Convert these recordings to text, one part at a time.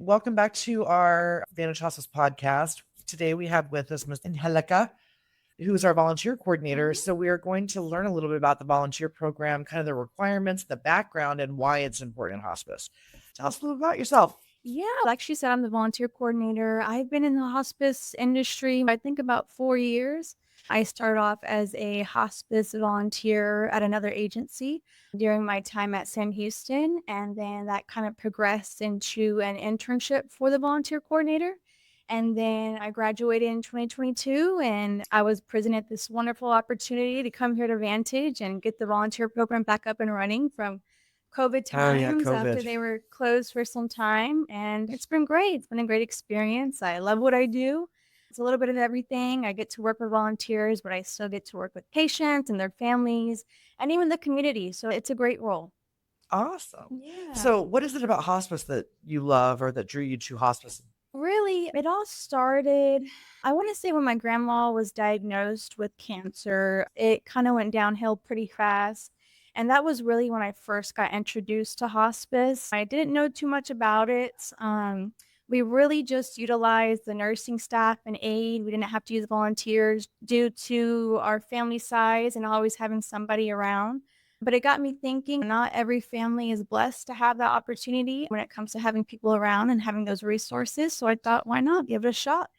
Welcome back to our Vantage Hospice podcast. Today we have with us Ms. Angelica, who is our volunteer coordinator. Mhm. So we are going to learn a little bit about the volunteer program, kind of the requirements, the background, and why it's important in hospice. Tell us a little about yourself. Yeah, like she said, I'm the volunteer coordinator. I've been in the hospice industry, I think about 4 years. I started off as a hospice volunteer at another agency during my time at Sam Houston. And then that kind of progressed into an internship for the volunteer coordinator. And then I graduated in 2022 and I was presented this wonderful opportunity to come here to Vantage and get the volunteer program back up and running from COVID Oh yeah, times after COVID. they were closed for some time, and it's been great. It's been a great experience. I love what I do. It's a little bit of everything. I get to work with volunteers, but I still get to work with patients and their families and even the community. So it's a great role. Awesome. Yeah. So what is it about hospice that you love or that drew you to hospice? Really, it all started, I want to say, when my grandma was diagnosed with cancer. It kind of went downhill pretty fast. And that was really when I first got introduced to hospice. I didn't know too much about it. We really just utilized the nursing staff and aid. We didn't have to use volunteers due to our family size and always having somebody around. But it got me thinking, not every family is blessed to have that opportunity when it comes to having people around and having those resources. So I thought, why not give it a shot?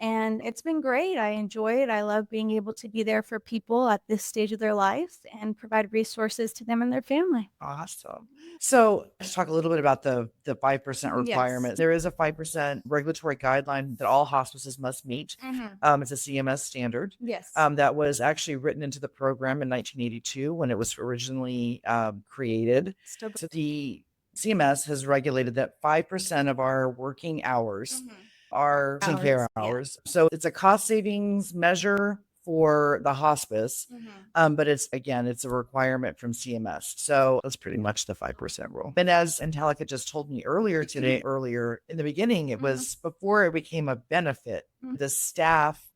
And it's been great. I enjoy it. I love being able to be there for people at this stage of their life and provide resources to them and their family. Awesome. So let's talk a little bit about the 5% Yes. requirement. There is a 5% regulatory guideline that all hospices must meet. Hmm. It's a CMS standard Yes. that was actually written into the program in 1982 when it was originally created. Still. So the CMS has regulated that 5% of our working hours Mhm. are patient care Hours. Yeah. hours. So it's a cost savings measure for the hospice. Hmm. But it's a requirement from CMS. So that's pretty much the 5% rule. And as Angelica just told me earlier in the beginning, it Mhm. was before it became a benefit. Mhm. The staff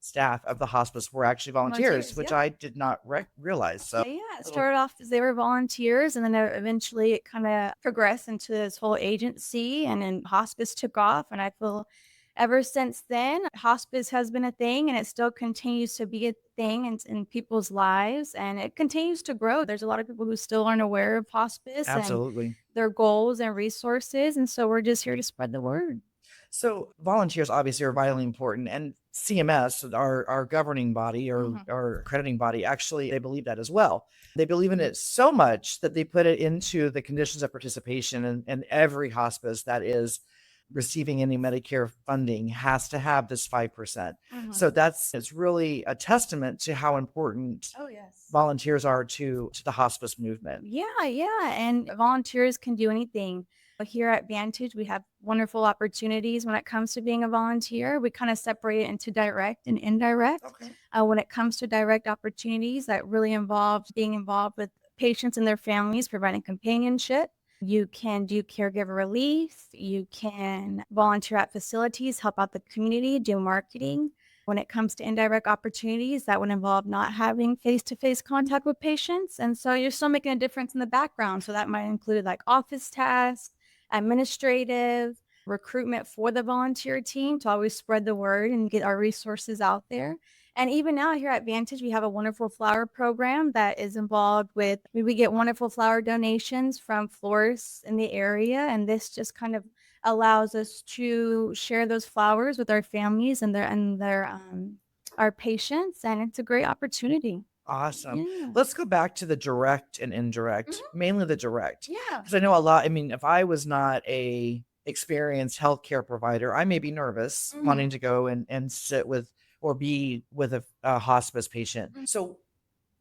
of the hospice were actually volunteers, Volunteers. which Yep. I did not realize. So Yeah. It started off as they were volunteers, and then eventually it kind of progressed into this whole agency, and then hospice took off. And I feel ever since then, hospice has been a thing, and it still continues to be a thing in people's lives, and it continues to grow. There's a lot of people who still aren't aware of hospice and absolutely. their goals and resources, and so we're just here to spread the word. So volunteers obviously are vitally important, and CMS, our governing body or Mhm. our accrediting body, actually they believe that as well. They believe in it so much that they put it into the conditions of participation, and every hospice that is receiving any Medicare funding has to have this 5%. Mhm. So it's really a testament to how important Oh, yes. volunteers are to the hospice movement. Yeah, yeah, and volunteers can do anything. Here at Vantage, we have wonderful opportunities when it comes to being a volunteer. We kind of separate it into direct and indirect. Okay. When it comes to direct opportunities, that really involves being involved with patients and their families, providing companionship. You can do caregiver relief. You can volunteer at facilities, help out the community, do marketing. When it comes to indirect opportunities, that would involve not having face-to-face contact with patients. And so you're still making a difference in the background. So that might include like office tasks, administrative, recruitment for the volunteer team to always spread the word and get our resources out there. And even now here at Vantage, we have a wonderful flower program that is involved with, we get wonderful flower donations from florists in the area. And this just kind of allows us to share those flowers with our families and their our patients, and it's a great opportunity. Awesome. Yeah. Let's go back to the direct and Mhm. indirect, mainly the direct. Yeah. Because I know a lot. I mean, if I was not a experienced healthcare provider, I may be nervous Mhm. wanting to go and sit with or be with a hospice patient. Mhm. So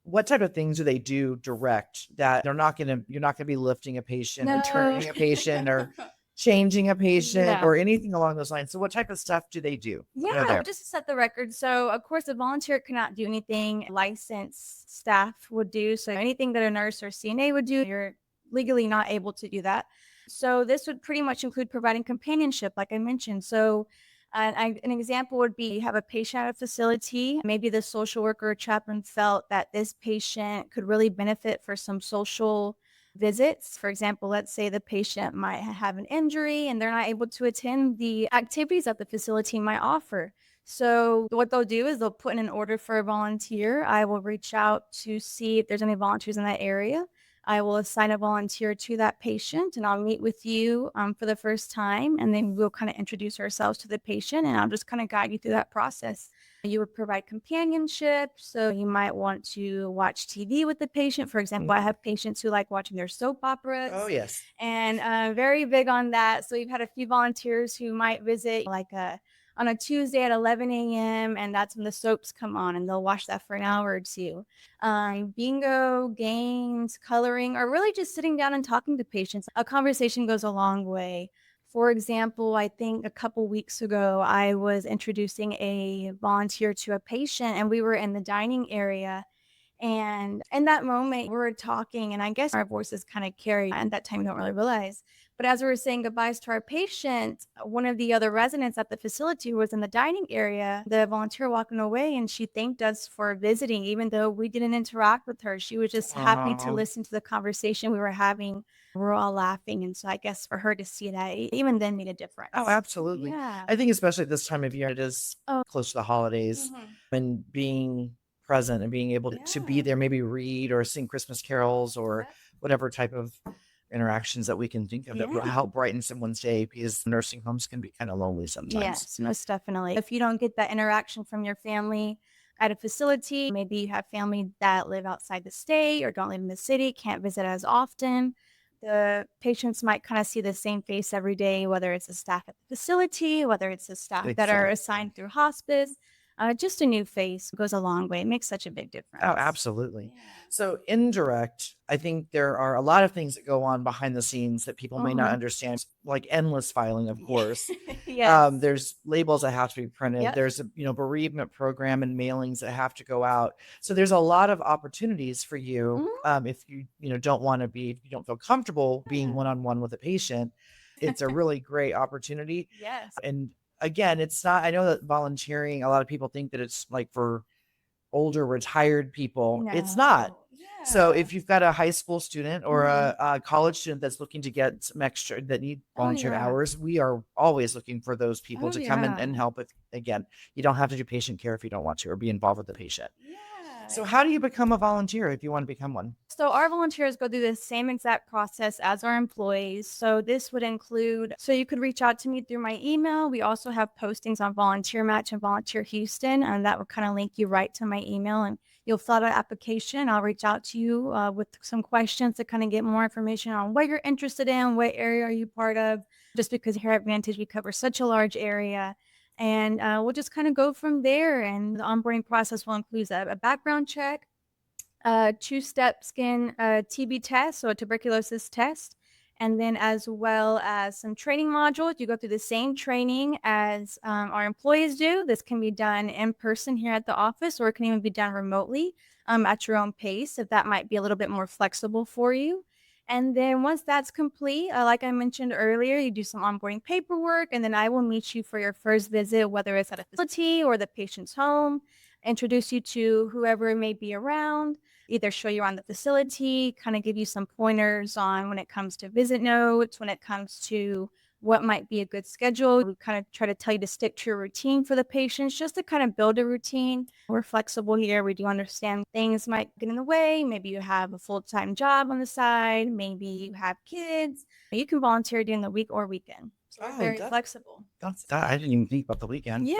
what type of things do they do direct that you're not gonna be lifting a patient or No. turning a patient or changing a patient Yeah. or anything along those lines? So what type of stuff do they do Yeah, there? just to set the record. So, of course, a volunteer cannot do anything licensed staff would do. So, anything that a nurse or CNA would do, you're legally not able to do that. So, this would pretty much include providing companionship, like I mentioned. So, an example would be you have a patient at a facility. Maybe the social worker or chaplain felt that this patient could really benefit for some social visits. For example, let's say the patient might have an injury and they're not able to attend the activities that the facility might offer. So what they'll do is they'll put in an order for a volunteer. I will reach out to see if there's any volunteers in that area. I will assign a volunteer to that patient and I'll meet with you for the first time. And then we'll kind of introduce ourselves to the patient and I'll just kind of guide you through that process. You would provide companionship. So you might want to watch TV with the patient. For example, I have patients who like watching their soap operas. Oh, yes. And very big on that. So we've had a few volunteers who might visit on a Tuesday at 11 a.m. and that's when the soaps come on and they'll watch that for an hour or two. Bingo, games, coloring, or really just sitting down and talking to patients. A conversation goes a long way. For example, I think a couple weeks ago, I was introducing a volunteer to a patient and we were in the dining area. And in that moment, we were talking, and I guess our voices kind of carry. At that time, we don't really realize. But as we were saying goodbyes to our patient, one of the other residents at the facility who was in the dining area, the volunteer walking away, and she thanked us for visiting, even though we didn't interact with her. She was just happy to listen to the conversation we were having. We were all laughing. And so I guess for her to see that, even then made a difference. Oh, absolutely. Yeah. I think especially at this time of year, it is Oh. close to the holidays Mhm. and being present and being able to be Yeah. there, maybe read or sing Christmas carols or Yep. whatever type of interactions that we can think of that will Yeah. help brighten someone's day because nursing homes can be kind of lonely sometimes. Yes, most definitely. If you don't get that interaction from your family at a facility, maybe you have family that live outside the state or don't live in the city, can't visit as often. The patients might kind of see the same face every day, whether it's the staff at the facility, whether it's the staff that are Exactly. assigned through hospice. Just a new face goes a long way. It makes such a big difference. Oh, absolutely. Yeah. So indirect, I think there are a lot of things that go on behind the scenes that people may not Mhm. understand, like endless filing, of course. Yes. There's labels that have to be printed. Yep. There's a bereavement program and mailings that have to go out. So there's a lot of opportunities for you if you don't want to be, if you don't feel comfortable being Yeah. one-on-one with a patient. It's a really great opportunity. Yes. And again, it's not, I know that volunteering, a lot of people think that it's like for older retired people. It's not. No. So Yeah. if you've got a high school student or Mhm. a college student that's looking to get some extra that need Oh, volunteer yeah. hours, we are always looking for those people Oh, to come yeah. and help with. Again, you don't have to do patient care if you don't want to or be involved with the patient. Yeah. So how do you become a volunteer if you want to become one? So our volunteers go through the same exact process as our employees. So this would include, so you could reach out to me through my email. We also have postings on Volunteer Match and Volunteer Houston, and that will kind of link you right to my email. And you'll fill out an application. I'll reach out to you with some questions to kind of get more information on what you're interested in, what area are you part of. Just because here at Vantage we cover such a large area. And we'll just kind of go from there. And the onboarding process will include a background check, two-step skin TB test, so a tuberculosis test, and then as well as some training modules. You go through the same training as our employees do. This can be done in person here at the office, or it can even be done remotely at your own pace, if that might be a little bit more flexible for you. And then once that's complete, like I mentioned earlier, you do some onboarding paperwork, and then I will meet you for your first visit, whether it's at a facility or the patient's home, introduce you to whoever may be around, either show you around the facility, kind of give you some pointers on when it comes to visit notes, when it comes to what might be a good schedule. We kind of try to tell you to stick to your routine for the patients, just to kind of build a routine. We're flexible here. We do understand things might get in the way. Maybe you have a full-time job on the side. Maybe you have kids. You can volunteer during the week or weekend. So we're very flexible. I didn't even think about the weekend. Yeah.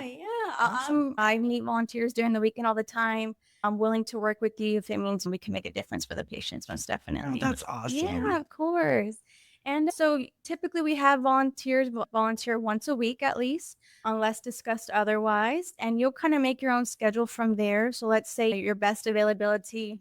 Awesome. I meet volunteers during the weekend all the time. I'm willing to work with you if it means we can make a difference for the patients, most definitely. That's awesome. Yeah, of course. And so typically we have volunteers volunteer once a week at least, unless discussed otherwise. And you'll kind of make your own schedule from there. So let's say your best availability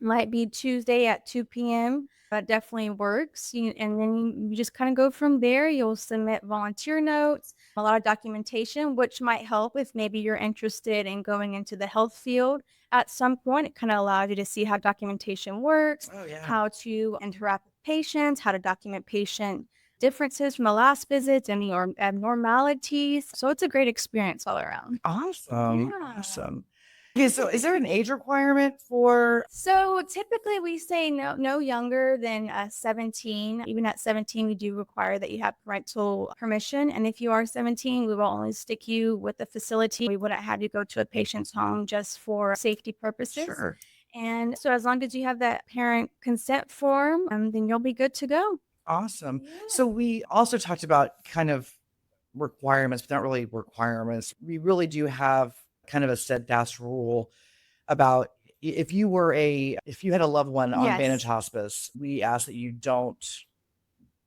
might be Tuesday at 2 p.m. That definitely works. And then you just kind of go from there. You'll submit volunteer notes, a lot of documentation, which might help if maybe you're interested in going into the health field at some point. It kind of allows you to see how documentation works, how to interact with patients, how to document patient differences from the last visits, any or abnormalities. So it's a great experience all around. Awesome. Yeah. Awesome. Okay, so is there an age requirement for So typically we say no younger than 17. Even at 17, we do require that you have parental permission. And if you are 17, we will only stick you with the facility. We wouldn't have you go to a patient's home just for safety purposes. sure. And so as long as you have that parent consent form, then you'll be good to go. Awesome. Yeah. So we also talked about kind of requirements, but not really requirements. We really do have kind of a steadfast rule about if you had a loved one on Vantage Yes. Hospice, we ask that you don't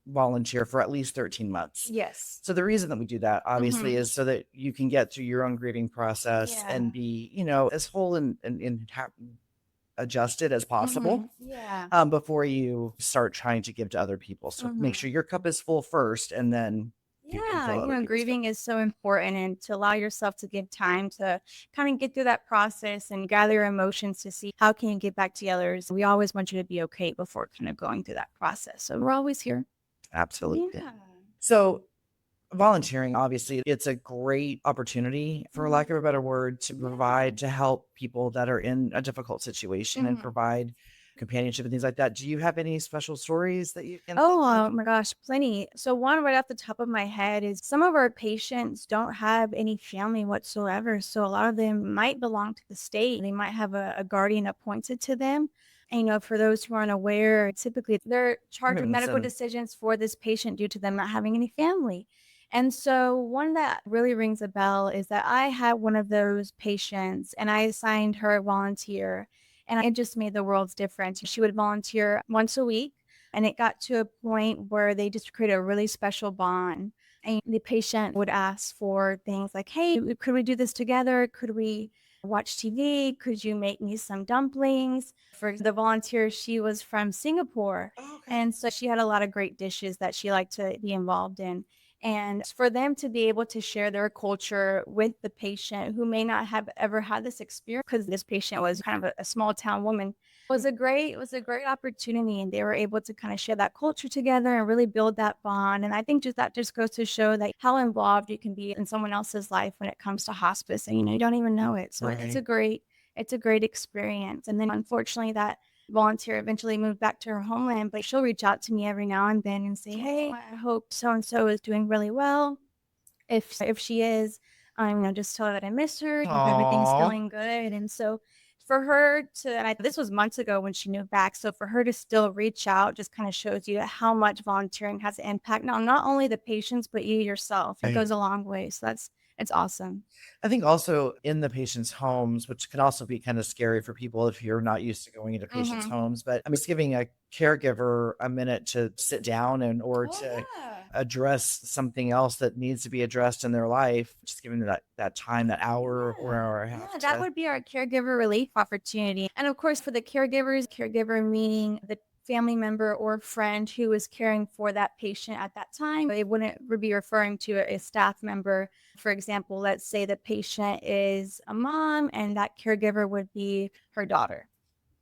volunteer for at least 13 months. Yes. So the reason that we do that obviously Mhm. is so that you can get through your own grieving process Yeah. and be, as whole and adjusted as possible Yeah. before you start trying to give to other people. So make Mhm. sure your cup is full first, and then you can Yeah, fill other people's cup. grieving is so important, and to allow yourself to give time to kind of get through that process and gather your emotions to see how can you get back together. So we always want you to be okay before kind of going through that process. So we're always here. Absolutely. Yeah. So volunteering, obviously, it's a great opportunity, for Mhm. lack of a better word, to Yeah. provide to help people that are in a difficult situation and Mhm. provide companionship and things like that. Do you have any special stories that you can think Oh, of? my gosh, plenty. So one right off the top of my head is some of our patients don't have any family whatsoever. So a lot of them might belong to the state. They might have a guardian appointed to them. And, for those who aren't aware, typically they're charged with Commitments medical and decisions for this patient due to them not having any family. And so one that really rings a bell is that I had one of those patients and I assigned her a volunteer. And it just made the world's difference. She would volunteer once a week, and it got to a point where they just created a really special bond. And the patient would ask for things like, hey, could we do this together? Could we watch TV? Could you make me some dumplings? For the volunteer, she was from Singapore. oh, okay. And so she had a lot of great dishes that she liked to be involved in. And for them to be able to share their culture with the patient who may not have ever had this experience, because this patient was kind of a small town woman, was a great opportunity, and they were able to kind of share that culture together and really build that bond. And I think just that just goes to show that how involved you can be in someone else's life when it comes to hospice, and you don't even know it. So Right. it's a great experience. And then unfortunately that volunteer eventually moved back to her homeland, but she'll reach out to me every now and then and say, hey, I hope so and so is doing really well. If she is, just tell her that I miss her, hope everything's Aw. going good. And so for her to, this was months ago when she moved back. So for her to still reach out just kind of shows you how much volunteering has an impact on not only the patients, but you yourself. It Right. goes a long way. So it's awesome. I think also in the patient's homes, which can also be kind of scary for people if you're not used to going into patients' Hmm. homes, but I mean, just giving a caregiver a minute to sit down or Oh, to yeah. address something else that needs to be addressed in their life, just giving them that time, that hour or Yeah. hour and a half Yeah, that to would be our caregiver relief opportunity. And of course, for the caregivers, caregiver meaning the family member or friend who is caring for that patient at that time. They wouldn't be referring to a staff member. For example, let's say the patient is a mom and that caregiver would be her daughter.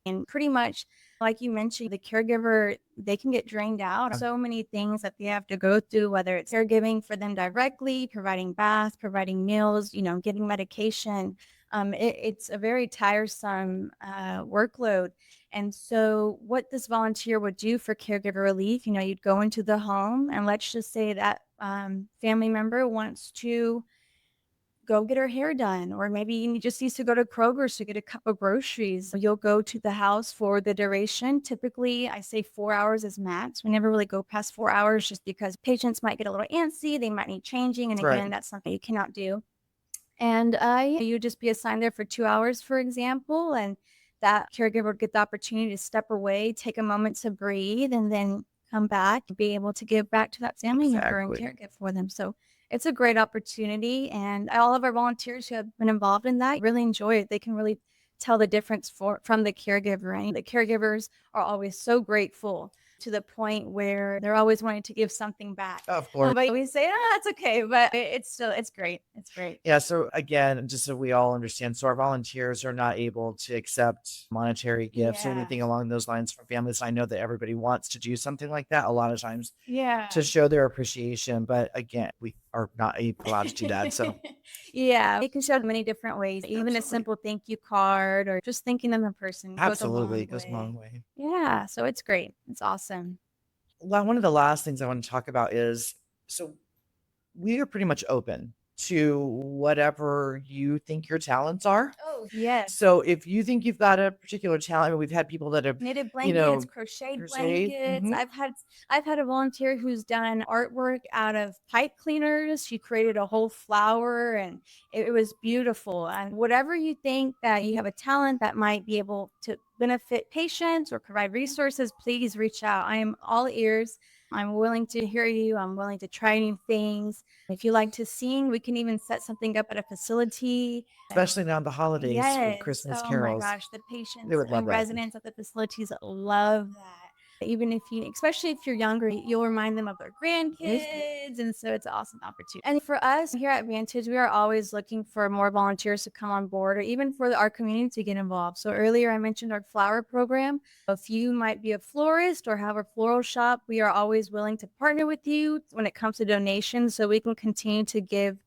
And pretty much, like you mentioned, the caregiver, they can get drained out. So many things that they have to go through, whether it's caregiving for them directly, providing baths, providing meals, getting medication. It's a very tiresome workload. And so, what this volunteer would do for caregiver relief, you'd go into the home, and let's just say that family member wants to go get her hair done, or maybe you just needs to go to Kroger's to get a cup of groceries. You'll go to the house for the duration. Typically, I say 4 hours is max. We never really go past 4 hours just because patients might get a little antsy. They might need changing. And right. again, that's something you cannot do. And yeah, you just be assigned there for 2 hours, for example, and that caregiver would get the opportunity to step away, take a moment to breathe, and then come back, be able to give back to that family member and Exactly. caregive for them. So it's a great opportunity. And all of our volunteers who have been involved in that really enjoy it. They can really tell the difference from the caregiver. And the caregivers are always so grateful to the point where they're always wanting to give something back. Of course. But we say, oh, that's okay. But it's great. It's great. Yeah. So again, just so we all understand, so our volunteers are not able to accept monetary gifts or Yeah. anything along those lines from families. I know that everybody wants to do something like that a lot of times Yeah. to show their appreciation, but again, we are not allowed to do that. So Yeah, it can show up many different ways. Even a Absolutely. simple thank you card or just thanking them in person goes a Absolutely. long It goes a long way. way. Yeah, so it's great. It's awesome. Well, one of the last things I want to talk about is, so we are pretty much open to whatever you think your talents are. Oh, yes. So if you think you've got a particular talent, I mean, we've had people that have, Knitted you blankets, know, crocheted crocheted. blankets. I've had a volunteer who's done artwork out of pipe cleaners. She created a whole flower and it was beautiful. And whatever you think that you have a talent that might be able to benefit patients or provide resources, please reach out. I am all ears. I'm willing to hear you. I'm willing to try new things. If you like to sing, we can even set something up at a facility. Especially now the holidays with Yes. Christmas Oh my carols. gosh, the They patients would love and that. residents at the facilities love that. Even if you, especially if you're younger, you'll remind them of their Yes. grandkids. And so it's an awesome opportunity. And for us here at Vantage, we are always looking for more volunteers to come on board or even for our community to get involved. So earlier I mentioned our flower program. If you might be a florist or have a floral shop, we are always willing to partner with you when it comes to donations so we can continue to give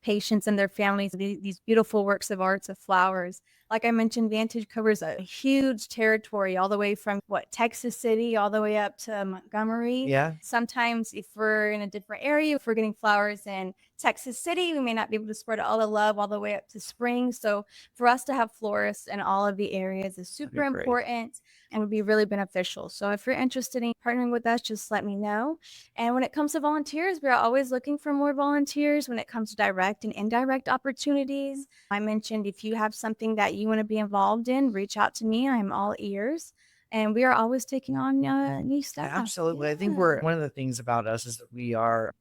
patients and their families these beautiful works of arts of flowers. Like I mentioned, Vantage covers a huge territory all the way from Texas City all the way up to Montgomery. Yeah. Sometimes if we're in a different area, if we're getting flowers in Texas City, we may not be able to spread all the love all the way up to spring. So for us to have florists in all of the areas is That'd super be great. important and would be really beneficial. So if you're interested in partnering with us, just let me know. And when it comes to volunteers, we're always looking for more volunteers when it comes to direct and indirect opportunities. I mentioned if you have something that you want to be involved in, reach out to me. I'm all ears. And we are always taking on new staff. Absolutely. I think Yeah. one of the things about us is that we are,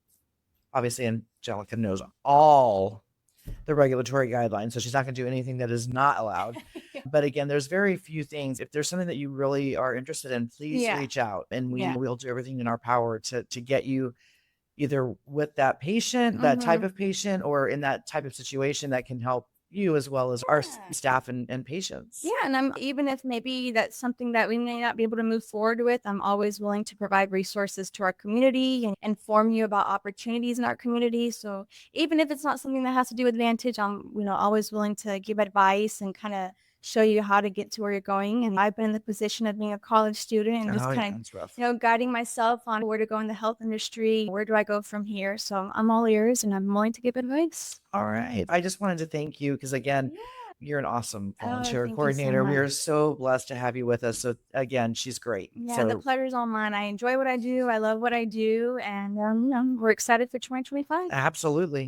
obviously, Angelica knows all the regulatory guidelines, so she's not going to do anything that is not allowed. But again, there's very few things. If there's something that you really are interested in, please Yeah. reach out, and Yeah. we'll do everything in our power to get you either with that patient, that type of patient, or in that type of situation that can help you as well as our Yeah. staff and patients. Yeah, and I'm even if maybe that's something that we may not be able to move forward with, I'm always willing to provide resources to our community and inform you about opportunities in our community. So even if it's not something that has to do with Vantage, I'm always willing to give advice and kind of show you how to get to where you're going. And I've been in the position of being a college student and just Oh, yeah, kind that's rough. of guiding myself on where to go in the health industry, where do I go from here. So I'm all ears and I'm willing to give advice. All right. I just wanted to thank you because, again, you're an awesome Oh, volunteer thank you so coordinator. We are much. so blessed to have you with us. So again, she's great. Yeah, the So pleasure's all mine. I enjoy what I do. I love what I do. And we're excited for 2025. absolutely.